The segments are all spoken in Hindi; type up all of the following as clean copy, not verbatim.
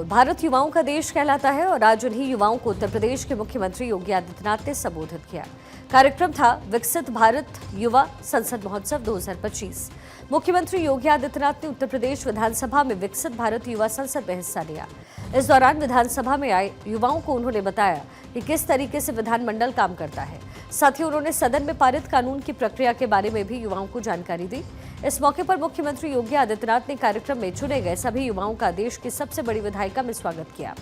भारत युवाओं का देश कहलाता है और आज उन्हीं युवाओं को उत्तर प्रदेश के मुख्यमंत्री योगी आदित्यनाथ ने संबोधित किया। कार्यक्रम था विकसित भारत युवा संसद महोत्सव 2025। मुख्यमंत्री योगी आदित्यनाथ ने उत्तर प्रदेश विधानसभा में विकसित भारत युवा संसद में हिस्सा लिया। इस दौरान विधानसभा में आए युवाओं को उन्होंने बताया कि किस तरीके से विधानमंडल काम करता है। साथ ही उन्होंने सदन में पारित कानून की प्रक्रिया के बारे में भी युवाओं को जानकारी दी। इस मौके पर मुख्यमंत्री योगी आदित्यनाथ ने कार्यक्रम में चुने गए सभी युवाओं का देश की सबसे बड़ी विधायिका में स्वागत किया।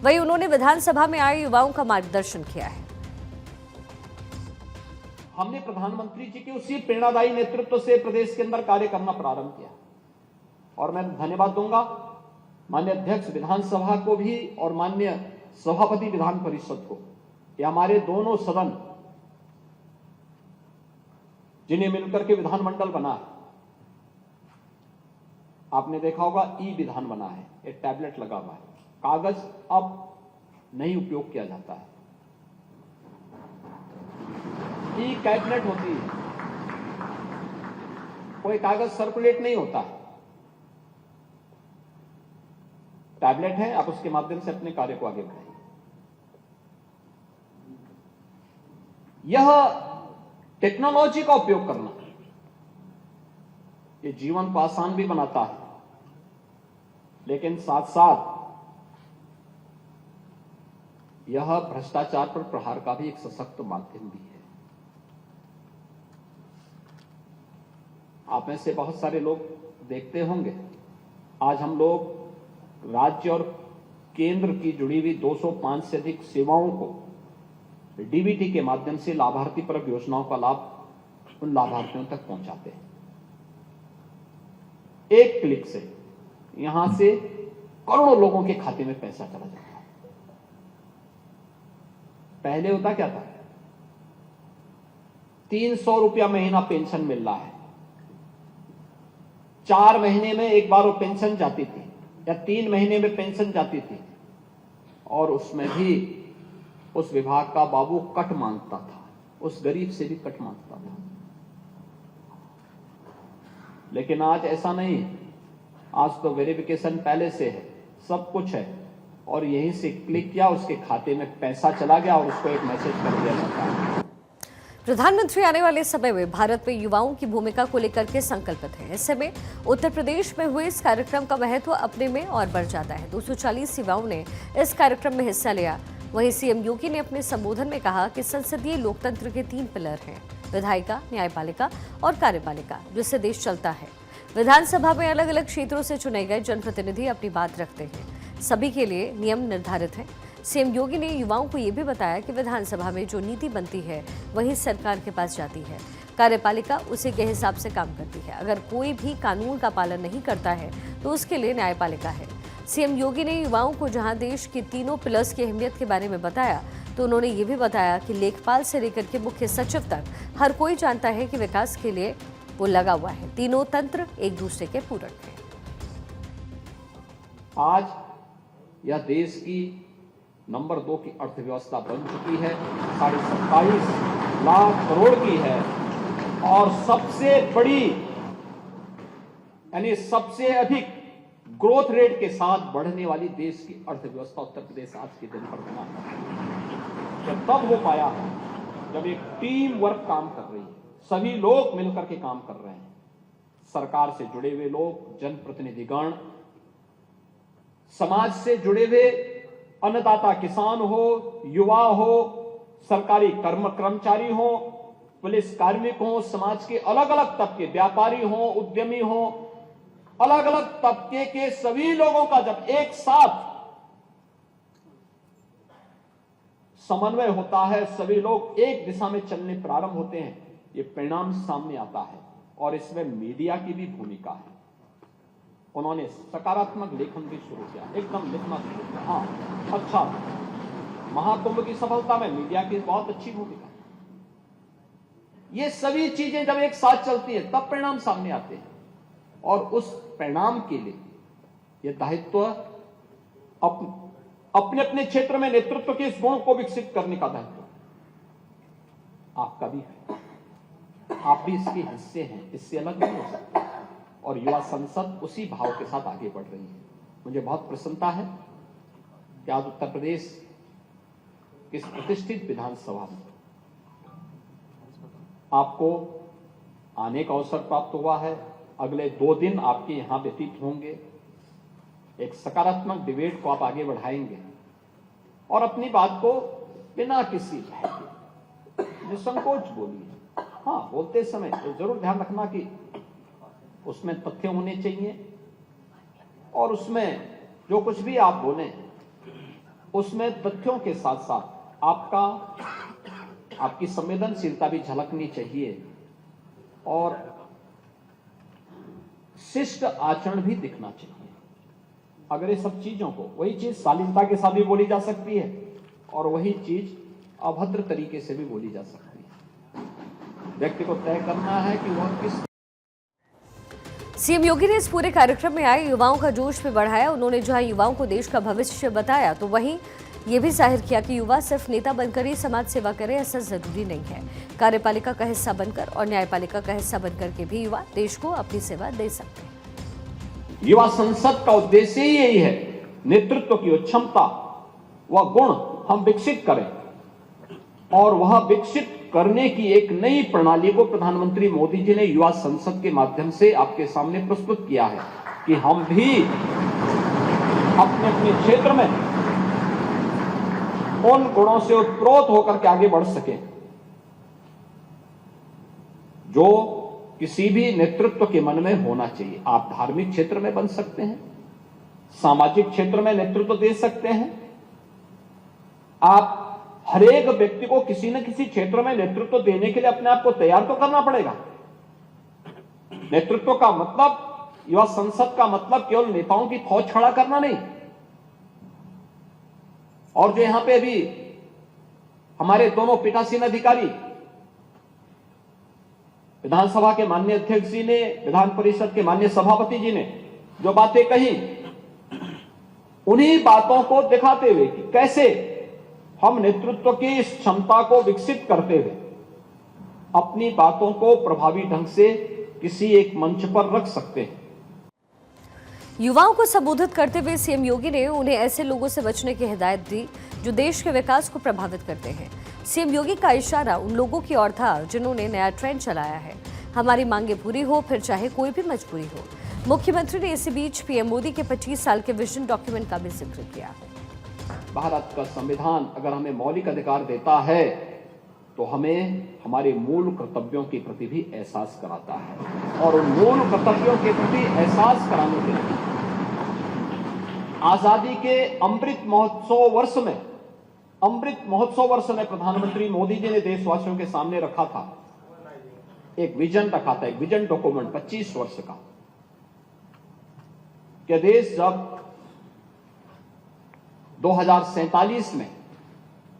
वहीं उन्होंने विधानसभा में आए युवाओं का मार्गदर्शन किया है। हमने प्रधानमंत्री जी के उसी प्रेरणादायी नेतृत्व से प्रदेश के अंदर कार्य करना प्रारंभ किया और मैं धन्यवाद दूंगा माननीय अध्यक्ष विधानसभा को भी और माननीय सभापति विधान परिषद को। ये हमारे दोनों सदन जिन्हें मिलकर के विधानमंडल बना है। आपने देखा होगा ई विधान बना है, एक टैबलेट लगा हुआ है, कागज अब नहीं उपयोग किया जाता है, ई कैबिनेट होती है, कोई कागज सर्कुलेट नहीं होता है, टैबलेट है, आप उसके माध्यम से अपने कार्य को आगे बढ़ाइए। यह टेक्नोलॉजी का उपयोग करना ये जीवन को आसान भी बनाता है, लेकिन साथ साथ यह भ्रष्टाचार पर प्रहार का भी एक सशक्त माध्यम भी है। आप में से बहुत सारे लोग देखते होंगे, आज हम लोग राज्य और केंद्र की जुड़ी हुई 205 से अधिक सेवाओं को डीबीटी के माध्यम से लाभार्थी परक योजनाओं का लाभ उन लाभार्थियों तक पहुंचाते हैं। एक क्लिक से यहां से करोड़ों लोगों के खाते में पैसा चला जाता है। पहले होता क्या था, 300 रुपया महीना पेंशन मिल रहा है, 4 महीने में एक बार वो पेंशन जाती थी या 3 महीने में पेंशन जाती थी और उसमें भी उस विभाग का बाबू कट मांगता था, उस गरीब से भी कट मांगता था। लेकिन आज ऐसा नहीं, आज तो वेरिफिकेशन पहले से है, सब कुछ है और यहीं से क्लिक किया, उसके खाते में पैसा चला गया और उसको एक मैसेज कर दिया जाता है। प्रधानमंत्री आने वाले समय में भारत में युवाओं की भूमिका को लेकर के संकल्पित है। ऐसे में उत्तर प्रदेश में हुए इस कार्यक्रम का महत्व अपने में और बढ़ जाता है। 240 युवाओं ने इस कार्यक्रम में हिस्सा लिया। वहीं सीएम योगी ने अपने संबोधन में कहा कि संसदीय लोकतंत्र के 3 पिलर हैं, विधायिका, न्यायपालिका और कार्यपालिका, जिससे देश चलता है। विधानसभा में अलग अलग क्षेत्रों से चुने गए जनप्रतिनिधि अपनी बात रखते हैं। सभी के लिए नियम निर्धारित हैं। सीएम योगी ने युवाओं को ये भी बताया कि विधानसभा में जो नीति बनती है वही सरकार के पास जाती है, कार्यपालिका उसी के हिसाब से काम करती है। अगर कोई भी कानून का पालन नहीं करता है तो उसके लिए न्यायपालिका है। सीएम योगी ने युवाओं को जहां देश के तीनों पिलर्स की अहमियत के बारे में बताया तो उन्होंने ये भी बताया कि लेखपाल से लेकर के मुख्य सचिव तक हर कोई जानता है कि विकास के लिए वो लगा हुआ है। तीनों तंत्र एक दूसरे के पूरक हैं। आज यह देश की नंबर 2 की अर्थव्यवस्था बन चुकी है, 27.5 लाख करोड़ की है और सबसे बड़ी यानी सबसे अधिक ग्रोथ रेट के साथ बढ़ने वाली देश की अर्थव्यवस्था उत्तर प्रदेश आज के दिन पर बना है। जब तब हो पाया है जब एक टीम वर्क काम कर रही है, सभी लोग मिलकर के काम कर रहे हैं। सरकार से जुड़े हुए लोग, जनप्रतिनिधिगण, समाज से जुड़े हुए अन्नदाता किसान हो, युवा हो, सरकारी कर्मचारी हो, पुलिस कार्मिक हो, समाज के अलग अलग तबके, व्यापारी हो, उद्यमी हो, अलग अलग तबके के सभी लोगों का जब एक साथ समन्वय होता है, सभी लोग एक दिशा में चलने प्रारंभ होते हैं, ये परिणाम सामने आता है। और इसमें मीडिया की भी भूमिका है। उन्होंने सकारात्मक लेखन भी शुरू किया, एकदम लिखना शुरू किया। हाँ, अच्छा, महाकुंभ की सफलता में मीडिया की बहुत अच्छी भूमिका। ये सभी चीजें जब एक साथ चलती है तब परिणाम सामने आते हैं और उस परिणाम के लिए ये दायित्व अपने अपने क्षेत्र में नेतृत्व के इस गुण को विकसित करने का दायित्व आपका भी है। आप भी इसके हिस्से हैं, इससे अलग नहीं हो सकते। और युवा संसद उसी भाव के साथ आगे बढ़ रही है। मुझे बहुत प्रसन्नता है कि आज उत्तर प्रदेश किस प्रतिष्ठित विधानसभा में आपको आने का अवसर प्राप्त हुआ है। अगले 2 दिन आपके यहां व्यतीत होंगे। एक सकारात्मक डिबेट को आप आगे बढ़ाएंगे और अपनी बात को बिना किसी निसंकोच बोलिए। हाँ, बोलते समय तो जरूर ध्यान रखना कि उसमें तथ्य होने चाहिए और उसमें जो कुछ भी आप बोलें उसमें तथ्यों के साथ साथ आपकी संवेदनशीलता भी झलकनी चाहिए और शिष्ट आचरण भी दिखना चाहिए। अगर ये सब चीजों को, वही चीज शालीनता के साथ भी बोली जा सकती है और वही चीज अभद्र तरीके से भी बोली जा सकती है। व्यक्ति को तय करना है कि वह किस। सीएम योगी ने इस पूरे कार्यक्रम में आए युवाओं का जोश भी बढ़ाया। उन्होंने जहां युवाओं को देश का भविष्य बताया तो वहीं ये भी जाहिर किया कि युवा सिर्फ नेता बनकर ही समाज सेवा करे ऐसा जरूरी नहीं है। कार्यपालिका का हिस्सा बनकर और न्यायपालिका का हिस्सा बनकर के भी युवा देश को अपनी सेवा दे सकते हैं। युवा संसद का उद्देश्य ही यही है, नेतृत्व की वो क्षमता, वह गुण हम विकसित करें और वह विकसित करने की एक नई प्रणाली को प्रधानमंत्री मोदी जी ने युवा संसद के माध्यम से आपके सामने प्रस्तुत किया है कि हम भी अपने अपने क्षेत्र में उन गुणों से उत्प्रोत होकर के आगे बढ़ सकें जो किसी भी नेतृत्व के मन में होना चाहिए। आप धार्मिक क्षेत्र में बन सकते हैं, सामाजिक क्षेत्र में नेतृत्व दे सकते हैं। आप हर एक व्यक्ति को किसी न किसी क्षेत्र में नेतृत्व देने के लिए अपने आप को तैयार तो करना पड़ेगा। नेतृत्व का मतलब, युवा संसद का मतलब केवल नेताओं की फौज खड़ा करना नहीं। और जो यहां पे अभी हमारे दोनों पीठासीन अधिकारी, विधानसभा के माननीय अध्यक्ष जी ने, विधान परिषद के माननीय सभापति जी ने जो बातें कही, उन्हीं बातों को दिखाते हुए कि कैसे हम नेतृत्व की इस क्षमता को विकसित करते हुए अपनी बातों को प्रभावी ढंग से किसी एक मंच पर रख सकते हैं। युवाओं को संबोधित करते हुए सीएम योगी ने उन्हें ऐसे लोगों से बचने की हिदायत दी जो देश के विकास को प्रभावित करते हैं। सीएम योगी का इशारा उन लोगों की ओर था जिन्होंने नया ट्रेंड चलाया है, हमारी मांगे पूरी हो फिर चाहे कोई भी मजबूरी हो। मुख्यमंत्री ने इसी बीच पीएम मोदी के 25 साल के विजन डॉक्यूमेंट का भी जिक्र किया। भारत का संविधान अगर हमें मौलिक अधिकार देता है तो हमें हमारे मूल कर्तव्यों के प्रति भी एहसास कराता है और उन मूल कर्तव्यों के प्रति एहसास कराने के लिए आजादी के अमृत महोत्सव वर्ष में प्रधानमंत्री मोदी जी ने देशवासियों के सामने रखा था, एक विजन रखा था, एक विजन डॉक्यूमेंट 25 वर्ष का, कि देश जब 2047 में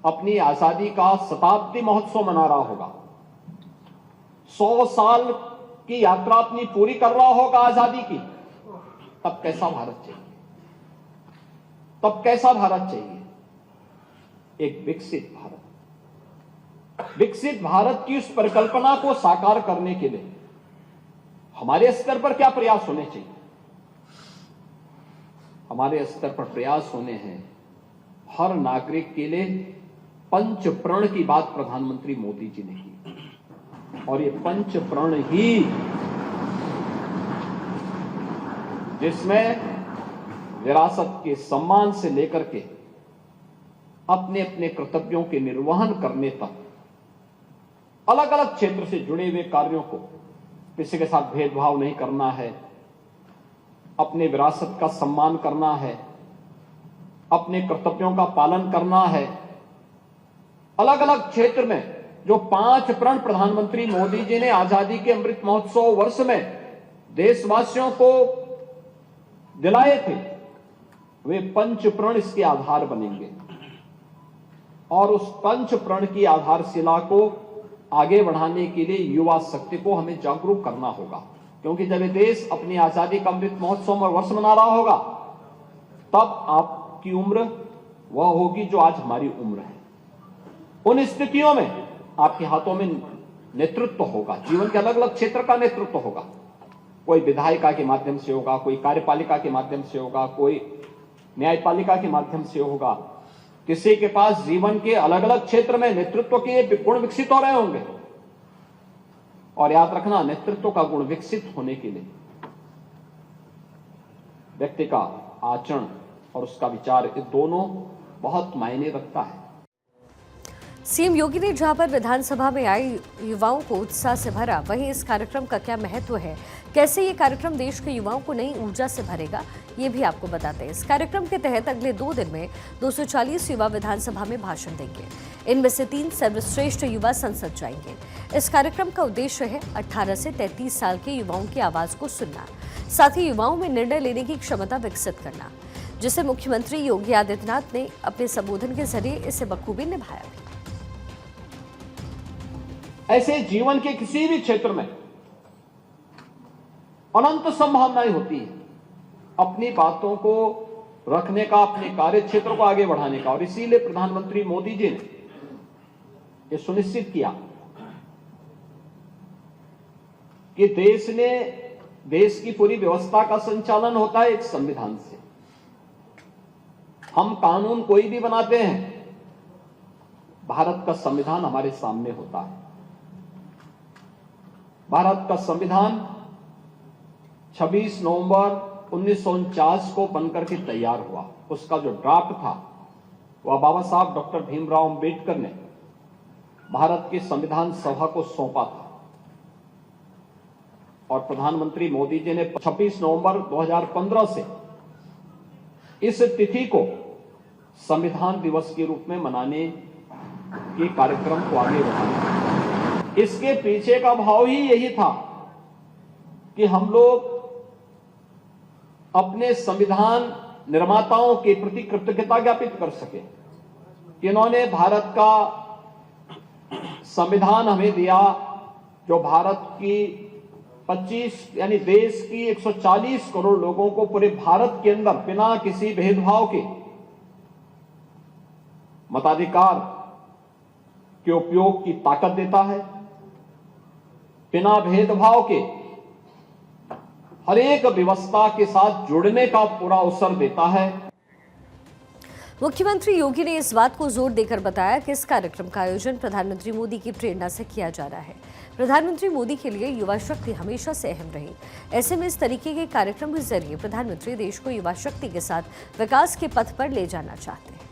अपनी आजादी का शताब्दी महोत्सव मना रहा होगा, 100 साल की यात्रा अपनी पूरी कर रहा होगा आजादी की, तब कैसा भारत चाहिए? तब कैसा भारत चाहिए? एक विकसित भारत। विकसित भारत की उस परिकल्पना को साकार करने के लिए हमारे स्तर पर क्या प्रयास होने चाहिए? हमारे स्तर पर प्रयास होने हैं हर नागरिक के लिए पंच प्रण की बात प्रधानमंत्री मोदी जी ने की और ये पंच प्रण ही जिसमें विरासत के सम्मान से लेकर के अपने अपने कर्तव्यों के निर्वहन करने तक अलग अलग क्षेत्र से जुड़े हुए कार्यों को, किसी के साथ भेदभाव नहीं करना है, अपने विरासत का सम्मान करना है, अपने कर्तव्यों का पालन करना है। अलग अलग क्षेत्र में जो 5 प्रण प्रधानमंत्री मोदी जी ने आजादी के अमृत महोत्सव वर्ष में देशवासियों को दिलाए थे, वे पंच प्रण इसके आधार बनेंगे और उस पंच प्रण की आधारशिला को आगे बढ़ाने के लिए युवा शक्ति को हमें जागरूक करना होगा, क्योंकि जब ये देश अपनी आजादी का अमृत महोत्सव में वर्ष मना रहा होगा तब आपकी उम्र वह होगी जो आज हमारी उम्र है। उन स्थितियों में आपके हाथों में नेतृत्व होगा, जीवन के अलग अलग क्षेत्र का नेतृत्व होगा। कोई विधायिका के माध्यम से होगा, कोई कार्यपालिका के माध्यम से होगा, कोई न्यायपालिका के माध्यम से होगा। किसी के पास जीवन के अलग अलग क्षेत्र में नेतृत्व के गुण विकसित हो रहे होंगे, और याद रखना, नेतृत्व का गुण विकसित होने के लिए व्यक्ति का आचरण और उसका विचार, ये दोनों बहुत मायने रखता है। सीएम योगी ने जहां पर विधानसभा में आए युवाओं को उत्साह से भरा, वहीं इस कार्यक्रम का क्या महत्व है, कैसे ये कार्यक्रम देश के युवाओं को नई ऊर्जा से भरेगा, ये भी आपको बताते हैं। इस कार्यक्रम के तहत अगले 2 दिन में 240 युवा विधानसभा में भाषण देंगे। इनमें से 3 सर्वश्रेष्ठ युवा संसद जाएंगे। इस कार्यक्रम का उद्देश्य है 18 से 33 साल के युवाओं की आवाज को सुनना, साथ ही युवाओं में निर्णय लेने की क्षमता विकसित करना, जिसे मुख्यमंत्री योगी आदित्यनाथ ने अपने संबोधन के जरिए इसे बखूबी निभाया भी। ऐसे जीवन के किसी भी क्षेत्र में अनंत संभावनाएं होती है अपनी बातों को रखने का, अपने कार्य क्षेत्र को आगे बढ़ाने का, और इसीलिए प्रधानमंत्री मोदी जी ने यह सुनिश्चित किया कि देश की पूरी व्यवस्था का संचालन होता है एक संविधान से। हम कानून कोई भी बनाते हैं, भारत का संविधान हमारे सामने होता है। भारत का संविधान 26 नवंबर 1949 को बनकर के तैयार हुआ। उसका जो ड्राफ्ट था वह बाबा साहब डॉक्टर भीमराव अंबेडकर ने भारत की संविधान सभा को सौंपा था, और प्रधानमंत्री मोदी जी ने 26 नवंबर 2015 से इस तिथि को संविधान दिवस के रूप में मनाने के कार्यक्रम को आगे बढ़ाया। इसके पीछे का भाव ही यही था कि हम लोग अपने संविधान निर्माताओं के प्रति कृतज्ञता ज्ञापित कर सके कि इन्होंने भारत का संविधान हमें दिया, जो भारत की 25 यानी देश की 140 करोड़ लोगों को पूरे भारत के अंदर बिना किसी भेदभाव के मताधिकार के उपयोग की ताकत देता है, बिना भेदभाव के हर एक व्यवस्था के साथ जुड़ने का पूरा अवसर देता है। मुख्यमंत्री योगी ने इस बात को जोर देकर बताया कि इस कार्यक्रम का आयोजन प्रधानमंत्री मोदी की प्रेरणा से किया जा रहा है। प्रधानमंत्री मोदी के लिए युवा शक्ति हमेशा से अहम रही। ऐसे में इस तरीके के कार्यक्रम के जरिए प्रधानमंत्री देश को युवा शक्ति के साथ विकास के पथ पर ले जाना चाहते हैं।